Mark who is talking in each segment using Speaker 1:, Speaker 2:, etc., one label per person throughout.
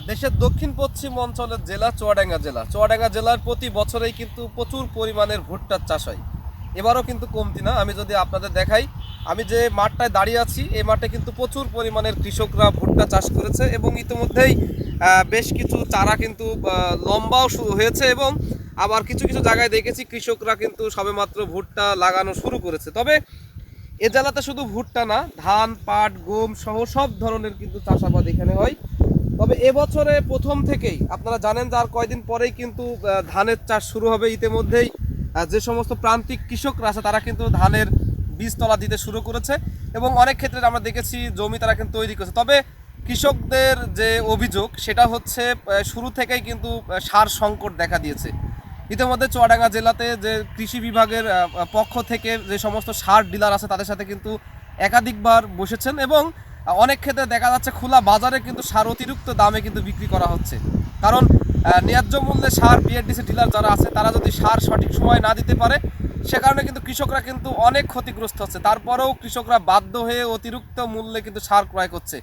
Speaker 1: দেশের দক্ষিণ পশ্চিম অঞ্চলের জেলা চুয়াডাঙ্গা জেলার প্রতি বছরেই কিন্তু প্রচুর পরিমাণের ভুট্টার চাষ হয়। এবারও কিন্তু কমতি না। আমি যদি আপনাদের দেখাই, আমি যে মাঠটায় দাঁড়িয়ে আছি এই মাঠে কিন্তু প্রচুর পরিমাণের কৃষকরা ভুট্টা চাষ করেছে এবং ইতিমধ্যেই বেশ কিছু চারা কিন্তু লম্বাও শুরু হয়েছে এবং আবার কিছু কিছু জায়গায় দেখেছি কৃষকরা কিন্তু সবেমাত্র ভুট্টা লাগানো শুরু করেছে। তবে এ জেলাতে শুধু ভুট্টা না, ধান, পাট, গম সহ সব ধরনের কিন্তু চাষাবাদ এখানে হয়। তবে এবছরে প্রথম থেকেই আপনারা জানেন যে আর কয়দিন পরেই কিন্তু ধানের চাষ শুরু হবে। ইতিমধ্যেই যে সমস্ত প্রান্তিক কৃষকরা আছে তারা কিন্তু ধানের বীজতলা দিতে শুরু করেছে এবং অনেক ক্ষেত্রে আমরা দেখেছি জমি তারা কিন্তু তৈরি করেছে। তবে কৃষকদের যে অভিযোগ সেটা হচ্ছে শুরু থেকেই কিন্তু সার সংকট দেখা দিয়েছে। ইতিমধ্যে চুয়াডাঙ্গা জেলাতে যে কৃষি বিভাগের পক্ষ থেকে যে সমস্ত সার ডিলার আছে তাদের সাথে কিন্তু একাধিকবার বসেছেন এবং অনেক ক্ষেত্রে দেখা যাচ্ছে খোলা বাজারে কিন্তু সার অতিরিক্ত দামে কিন্তু বিক্রি করা হচ্ছে। কারণ ন্যায্য মূল্যে সার বিএডিসি ডিলার যারা আছে তারা যদি সার সঠিক সময় না দিতে পারে সে কারণে কিন্তু কৃষকরা কিন্তু অনেক ক্ষতিগ্রস্ত হচ্ছে। তারপরেও কৃষকরা বাধ্য হয়ে অতিরিক্ত মূল্যে কিন্তু সার ক্রয় করছে।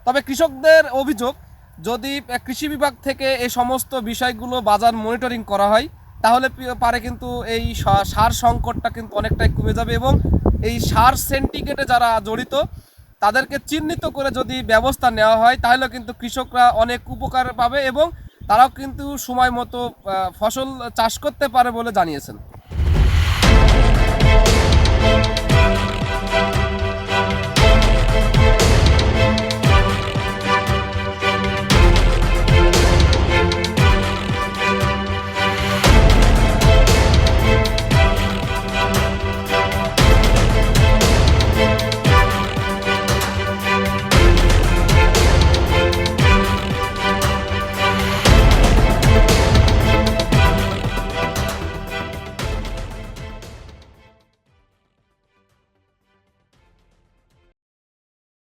Speaker 1: তবে কৃষকদের অভিযোগ, যদি কৃষি বিভাগ থেকে এই সমস্ত বিষয়গুলো বাজার মনিটরিং করা হয় তাহলে পারে কিন্তু এই সার সংকটটা কিন্তু অনেকটাই কমে যাবে এবং এই সার সিন্ডিকেটে যারা জড়িত তাদেরকে চিহ্নিত করে যদি ব্যবস্থা নেওয়া হয় তাহলে কিন্তু কৃষকরা অনেক উপকার পাবে এবং তারাও কিন্তু সময় মতো ফসল চাষ করতে পারে বলে জানিয়েছেন।